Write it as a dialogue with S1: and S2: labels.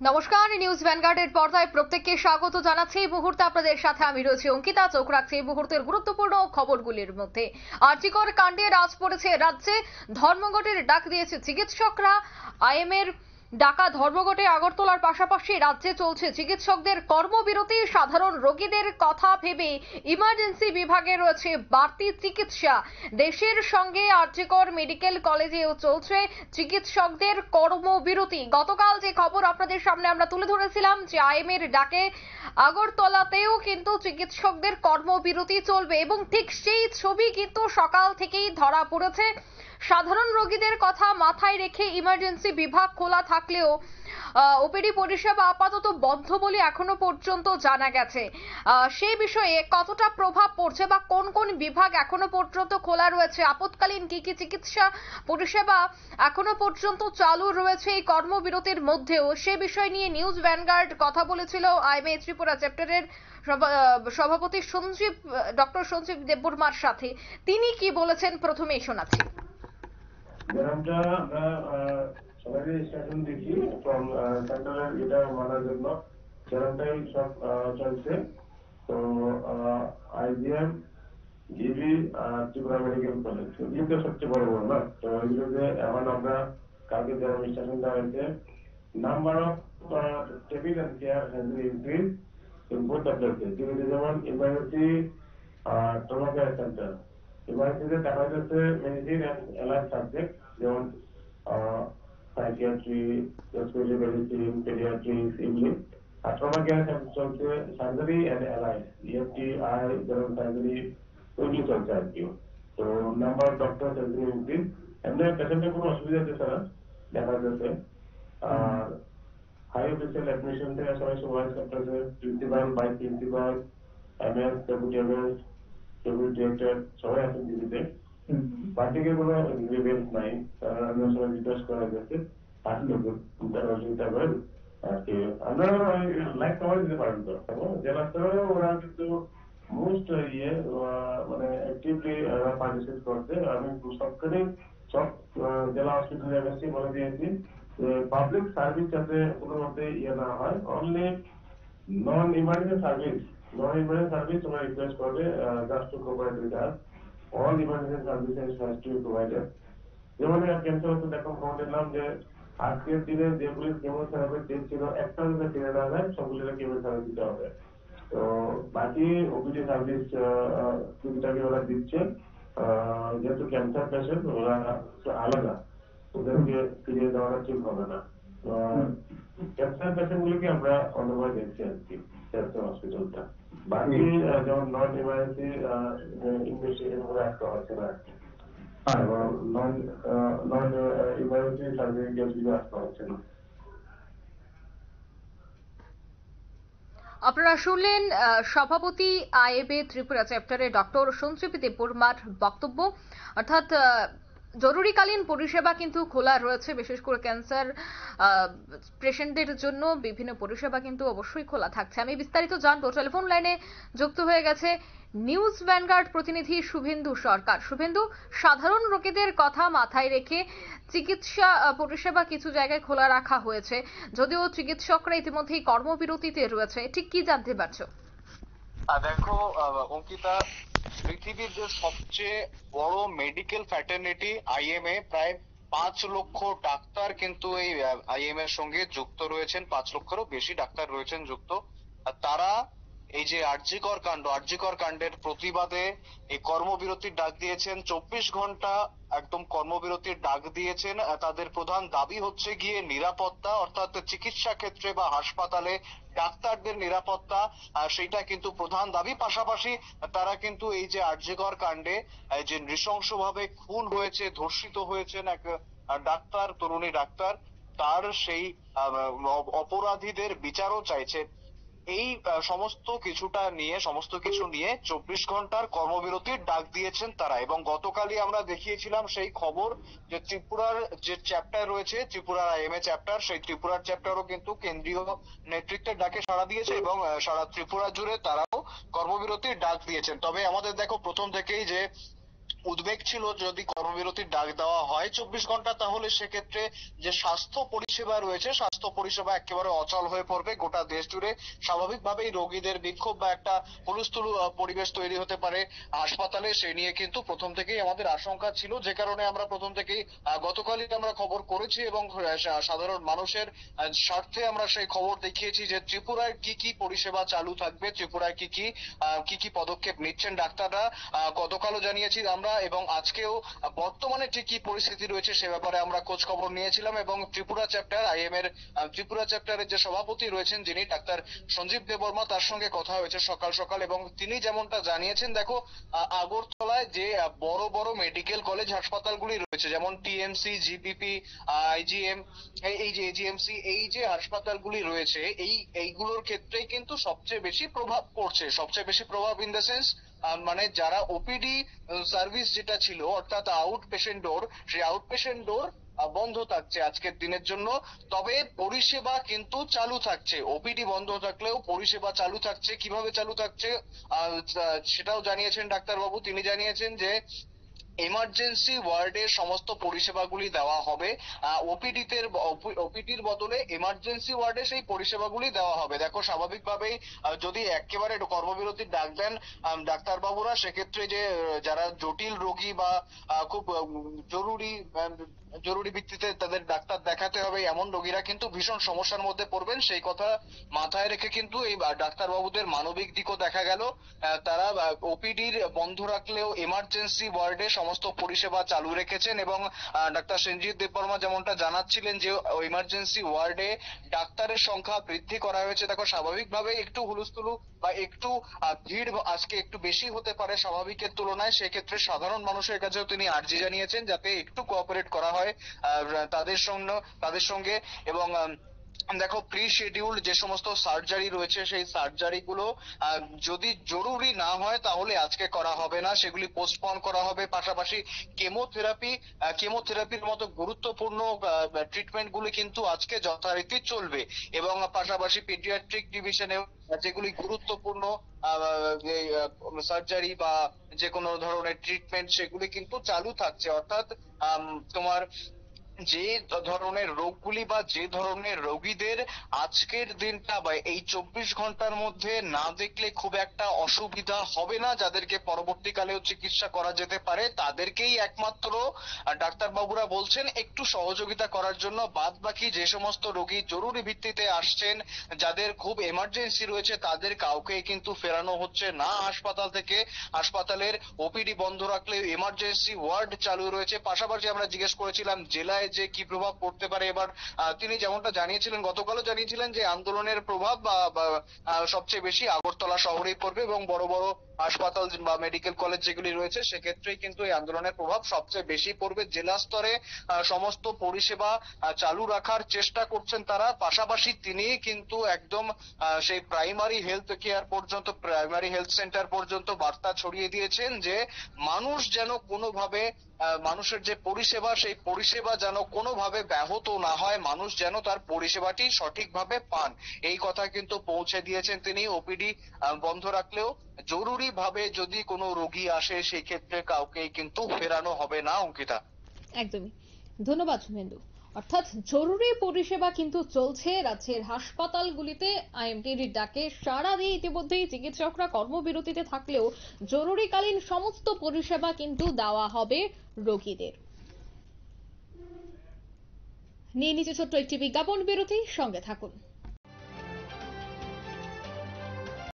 S1: নমস্কার, নিউজ ভ্যানগার্ডের পর্দায় প্রত্যেককে স্বাগত জানাচ্ছি। এই মুহূর্তে আপনাদের সাথে আমি রয়েছি অঙ্কিতা। চোখ রাখছি এই মুহূর্তের গুরুত্বপূর্ণ খবরগুলির মধ্যে। আরজিকর কাণ্ডে রাজ পড়েছে রাজ্যে। ধর্মঘটের ডাক দিয়েছে চিকিৎসকরা। আইএমএর ডাকা ধর্মঘটে আগরতলার পাশাপাশি রাজ্যে চলছে চিকিৎসকদের কর্মবিরতি। সাধারণ রোগীদের কথা ভেবে ইমার্জেন্সি বিভাগে রয়েছে বাড়তি চিকিৎসা। দেশের সঙ্গে আরজিকর মেডিকেল কলেজেও চলছে চিকিৎসকদের কর্মবিরতি। গতকাল যে খবর আপনাদের সামনে আমরা তুলে ধরেছিলাম যে আইএমএর ডাকে আগরতলাতেও কিন্তু চিকিৎসকদের কর্মবিরতি চলবে এবং ঠিক সেই ছবি কিন্তু সকাল থেকেই ধরা পড়েছে। সাধারণ রোগীদের কথা মাথায় রেখে ইমার্জেন্সি বিভাগ খোলা থাকলেও ওপিডি পরিষেবা আপাতত বন্ধ বলে এখনো পর্যন্ত জানা গেছে। সেই বিষয়ে কতটা প্রভাব পড়ছে বা কোন কোন বিভাগ এখনো পর্যন্ত খোলা রয়েছে, আপৎকালীন কি কি চিকিৎসা পরিষেবা এখনো পর্যন্ত চালু রয়েছে এই কর্মবিরতির মধ্যেও, সে বিষয় নিয়ে নিউজ ভ্যানগার্ড কথা বলেছিল আইএমএ ত্রিপুরা চ্যাপ্টারের সভাপতি ডক্টর সঞ্জীব দেববর্মার সাথে। তিনি কি বলেছেন প্রথমেই শোনাচ্ছি।
S2: যেরকমটা আমরা সবাই স্টেশন দেখি ফ্রম সেন্ট্রালের এটা মানার জন্য সেরকমটাই সব চলছে। তো আইজিএম জিবি আর ত্রিপুরা মেডিকেল কলেজ এগুলি তো সবচেয়ে বড় বড় না। তো এগুলোতে এখন আমরা কালকে যারা স্টেশন দেওয়া হয়েছে, number of table and chair has been increase in both the places. যেমন ইমার্জেন্সি ট্রমা কেয়ার সেন্টার, ইমার্জেন্সিতে দেখা যাচ্ছে মেডিসিন অ্যান্ড অ্যালার্ট সাবজেক্ট যেমন সাইকিয়াট্রি, রেসপিরেটরি মেডিসিন, পেডিয়াট্রিক্স এগুলি। আর ট্রমা কেয়ার চলছে surgery and allied, EFT, I যেমন surgery ওইগুলি চলছে আর কি। তো নাম্বার অফ ডক্টর ইনক্রিজ, এমনি পেশেন্টের কোনো অসুবিধা হচ্ছে না দেখা যাচ্ছে। আর হাই অফিসিয়াল অ্যাডমিশন থেকে সবাই সুপারভাইজ করতেছে, principal, vice principal, MS, deputy MS, deputy director সবাই আছেন দিল্লিতে। পার্টিকে কোনো গ্রিভেন্স নাই, আমি সবাই রিকোয়েস্ট করা গেছে আসলে তারা অসুবিধা করেন আর কি। আমরা লাইক কভার দিতে পারেন তো জেলা স্তরে ওরা কিন্তু মোস্ট মানে অ্যাক্টিভলি পার্টিসিপেট করছে। আমি সবখানে সব জেলা হসপিটালে গেছি, বলে দিয়েছি যে পাবলিক সার্ভিস যাতে কোনো মতে না হয়, অনলি নন ইমার্জেন্সি সার্ভিস তোমরা রিকোয়েস্ট করবে just two cooperate with us. all emergency services has to be provided. যেমন ক্যান্সার হচ্ছে দেখো খবর দিলাম যে আজকের দিনে যেগুলি কেমোথেরাপি ডেট ছিল একটা যদি ফিরে না যায় সবগুলো কেমোথেরাপি দিতে হবে। তো বাকি ওপিডি সার্ভিস টুকিটাকি ওরা দিচ্ছে, যেহেতু ক্যান্সার পেশেন্ট ওরা আলাদা, ওদেরকে ফিরিয়ে দেওয়াটা ঠিক হবে না। ক্যান্সার পেশেন্ট গুলিকে আমরা অন্যভাবে দেখছি আর কি ক্যান্সার হসপিটালটা। বাকি যেমন নন ইমার্জেন্সি ইনভেস্টিগেশন করে আসতে হচ্ছে না এবং নন ইমার্জেন্সি সার্জারি কেসগুলো আসতে হচ্ছে না।
S1: আপনারা শুনলেন সভাপতি আইএমএ ত্রিপুরা চ্যাপ্টারে ডক্টর সঞ্জীব দেববর্মার বক্তব্য। অর্থাৎ জরুরিকালীন পরিষেবা কিন্তু খোলা রয়েছে, বিশেষ করে ক্যান্সার পেশেন্টদের জন্য বিভিন্ন পরিষেবা কিন্তু অবশ্যই খোলা থাকছে। আমি বিস্তারিত জানবো, টেলিফোন লাইনে যুক্ত হয়ে গেছে নিউজ ভ্যানগার্ড প্রতিনিধি শুভেন্দু সরকার। শুভেন্দু, সাধারণ রোগীদের কথা মাথায় রেখে চিকিৎসা পরিষেবা কিছু জায়গায় খোলা রাখা হয়েছে, যদিও চিকিৎসকরা ইতিমধ্যেই কর্মবিরতিতে রয়েছে, ঠিক কি জানতে পারছো?
S3: দেখো অঙ্কিতা, পৃথিবীর যে সবচেয়ে বড় মেডিকেল ফ্র্যাটার্নিটি আইএমএ, প্রায় 5 লক্ষ ডাক্তার কিন্তু এই আইএমএ এর সঙ্গে যুক্ত রয়েছেন, 5 লক্ষেরও বেশি ডাক্তার রয়েছেন যুক্ত। আর তারা এই যে আরজিকর কাণ্ডের প্রতিবাদে এই কর্মবিরতির ডাক দিয়েছেন। 24 ঘন্টা একদম কর্মবিরতির ডাক দিয়েছেন। তাদের প্রধান দাবি হচ্ছে গিয়ে নিরাপত্তা, অর্থাৎ চিকিৎসা ক্ষেত্রে বা হাসপাতালে ডাক্তারদের নিরাপত্তা, সেটা কিন্তু প্রধান দাবি। পাশাপাশি তারা কিন্তু এই যে আরজিকর কাণ্ডে যে নৃশংসভাবে খুন হয়েছে, ধর্ষিত হয়েছেন এক ডাক্তার, তরুণী ডাক্তার, তার সেই অপরাধীদের বিচারও চাইছে। এই সমস্ত কিছু নিয়ে 24 ঘন্টার কর্মবিরতির ডাক দিয়েছেন তারা। এবং গতকালই আমরা দেখিয়েছিলাম সেই খবর যে ত্রিপুরার যে চ্যাপ্টার রয়েছে, ত্রিপুরার আইএমএ চ্যাপ্টার, সেই ত্রিপুরার চ্যাপ্টারও কিন্তু কেন্দ্রীয় নেতৃত্বের ডাকে সাড়া দিয়েছে এবং সারা ত্রিপুরা জুড়ে তারাও কর্মবিরতির ডাক দিয়েছেন। তবে আমাদের দেখো প্রথম থেকেই যে উদ্বেগ ছিল যদি কর্মবিরতির ডাক দেওয়া হয় 24 ঘন্টা, তাহলে সেক্ষেত্রে যে স্বাস্থ্য পরিষেবা রয়েছে স্বাস্থ্য পরিষেবা একেবারে অচল হয়ে পড়বে গোটা দেশ জুড়ে। স্বাভাবিকভাবেই রোগীদের বিক্ষোভ বা একটা হুলস্থুল পরিবেশ তৈরি হতে পারে হাসপাতালে, সে নিয়ে কিন্তু প্রথম থেকেই আমাদের আশঙ্কা ছিল, যে কারণে আমরা প্রথম থেকেই গতকালই আমরা খবর করেছি এবং সাধারণ মানুষের স্বার্থে আমরা সেই খবর দেখিয়েছি যে ত্রিপুরায় কি কি পরিষেবা চালু থাকবে, ত্রিপুরায় কি কি পদক্ষেপ নিচ্ছেন ডাক্তাররা। গতকালও জানিয়েছি আমরা এবং আজকেও বর্তমানে ঠিক কি পরিস্থিতি রয়েছে সে ব্যাপারে আমরা খোঁজ খবর নিয়েছিলাম এবং ত্রিপুরা চ্যাপ্টার আইএম এর ত্রিপুরা চ্যাপ্টারের যে সভাপতি রয়েছেন যিনি ডাক্তার সঞ্জীব দেববর্মা, তার সঙ্গে কথা হয়েছে সকাল সকাল এবং তিনি যেমনটা জানিয়েছেন, দেখো আগরতলায় যে বড় বড় মেডিকেল কলেজ হাসপাতালগুলি রয়েছে যেমন টিএমসি, জিপিপি, আইজিএম, এই যে এজিএমসি, এই যে হাসপাতালগুলি রয়েছে এইগুলোর ক্ষেত্রেই কিন্তু সবচেয়ে বেশি প্রভাব পড়ছে। সবচেয়ে বেশি প্রভাব ইন দ্য সেন্স মানে যারা ওপিডি সার্ভিস যেটা ছিল অর্থাৎ আউট পেশেন্ট ডোর, সেই আউট পেশেন্ট ডোর বন্ধ থাকছে আজকের দিনের জন্য। তবে পরিষেবা কিন্তু চালু থাকছে, ওপিডি বন্ধ থাকলেও পরিষেবা চালু থাকছে। কিভাবে চালু থাকছে সেটাও জানিয়েছেন ডাক্তারবাবু। তিনি জানিয়েছেন যে এমার্জেন্সি ওয়ার্ডে সমস্ত পরিষেবাগুলি দেওয়া হবে, ওপিডির বদলে এমার্জেন্সি ওয়ার্ডে সেই পরিষেবাগুলি দেওয়া হবে। দেখো স্বাভাবিকভাবেই যদি একেবারে কর্মবিরতির ডাক দেন ডাক্তারবাবুরা, সেক্ষেত্রে যে যারা জটিল রোগী বা খুব জরুরি ভিত্তিতে তাদের ডাক্তার দেখাতে হবে এমন রোগীরা কিন্তু ভীষণ সমস্যার মধ্যে পড়বেন। সেই কথা মাথায় রেখে কিন্তু এই ডাক্তারবাবুদের মানবিক দিকও দেখা গেল। তারা ওপিডির বন্ধ রাখলেও এমার্জেন্সি ওয়ার্ডে সমস্ত পরিষেবা চালু রেখেছেন এবং ডাক্তার সঞ্জীব দেববর্মা যেমনটা জানাচ্ছিলেন যে ইমার্জেন্সি ওয়ার্ডে ডাক্তারের সংখ্যা বৃদ্ধি করা হয়েছে। দেখো স্বাভাবিকভাবে একটু হুলস্থুলু বা একটু ভিড় আজকে একটু বেশি হতে পারে স্বাভাবিকের তুলনায়, সেক্ষেত্রে সাধারণ মানুষের কাছেও তিনি আর্জি জানিয়েছেন যাতে একটু কোঅপারেট করা হয় তাদের সঙ্গে এবং দেখো প্রি শিডিউল যে সমস্ত সার্জারি রয়েছে সেই সার্জারি গুলো যদি জরুরি না হয় তাহলে আজকে করা হবে না, সেগুলি পোস্টপন করা হবে। পাশাপাশি কেমোথেরাপির মতো গুরুত্বপূর্ণ ট্রিটমেন্ট গুলি কিন্তু আজকে যথারীতি চলবে এবং পাশাপাশি পেডিয়াট্রিক ডিভিশনে যেগুলি গুরুত্বপূর্ণ সার্জারি বা যে কোনো ধরনের ট্রিটমেন্ট সেগুলি কিন্তু চালু থাকছে। অর্থাৎ তোমার যে ধরনের রোগগুলি বা যে ধরনের রোগীদের আজকের দিনটা বা এই 24 ঘন্টার মধ্যে না দেখলে খুব একটা অসুবিধা হবে না, যাদেরকে পরবর্তীকালেও চিকিৎসা করা যেতে পারে, তাদেরকেই একমাত্র ডাক্তারবাবুরা বলছেন একটু সহযোগিতা করার জন্য। বাদ বাকি যে সমস্ত রোগী জরুরি ভিত্তিতে আসছেন, যাদের খুব এমার্জেন্সি রয়েছে, তাদের কাউকে কিন্তু ফেরানো হচ্ছে না হাসপাতাল থেকে। হাসপাতালের ওপিডি বন্ধ রাখলে এমার্জেন্সি ওয়ার্ড চালু রয়েছে। পাশাপাশি আমরা জিজ্ঞেস করেছিলাম জেলায় যে কি প্রভাব পড়তে পারে এবার, তিনি যেমনটা জানিয়েছিলেন গতকালও জানিয়েছিলেন যে আন্দোলনের প্রভাব সবচেয়ে বেশি আগরতলা শহরেই পড়বে এবং বড় বড় হাসপাতাল বা মেডিকেল কলেজ যেগুলি রয়েছে সেক্ষেত্রেই কিন্তু এই আন্দোলনের প্রভাব সবচেয়ে বেশি পড়বে। জেলা স্তরে সমস্ত পরিষেবা চালু রাখার চেষ্টা করছেন তারা। পাশাপাশি তিনি কিন্তু একদম সেই প্রাইমারি হেলথ কেয়ার পর্যন্ত, প্রাইমারি হেলথ সেন্টার পর্যন্ত বার্তা ছড়িয়ে দিয়েছেন যে মানুষ যেন কোনোভাবে মানুষের যে পরিষেবা সেই পরিষেবা যেন কোনোভাবে ব্যাহত না হয়, মানুষ যেন তার পরিষেবাটি সঠিকভাবে পান, এই কথা কিন্তু পৌঁছে দিয়েছেন তিনি। ওপিডি বন্ধ রাখলেও জরুরি ভাবে যদি কোনো রোগী আসে সেই ক্ষেত্রে কাউকেই কিন্তু ফেরানো হবে না। অঙ্কিতা,
S1: একদমই ধন্যবাদ শুভেন্দু। অর্থাৎ জরুরি পরিষেবা কিন্তু চলছে রাজ্যের হাসপাতালগুলিতে। আইএমটির ডাকে সাড়া দিয়ে ইতিমধ্যেই চিকিৎসকরা কর্মবিরতিতে থাকলেও জরুরিকালীন সমস্ত পরিষেবা কিন্তু দেওয়া হবে রোগীদের। নিয়ে নিচে ছোট্ট একটি বিজ্ঞাপন বিরতি, সঙ্গে থাকুন।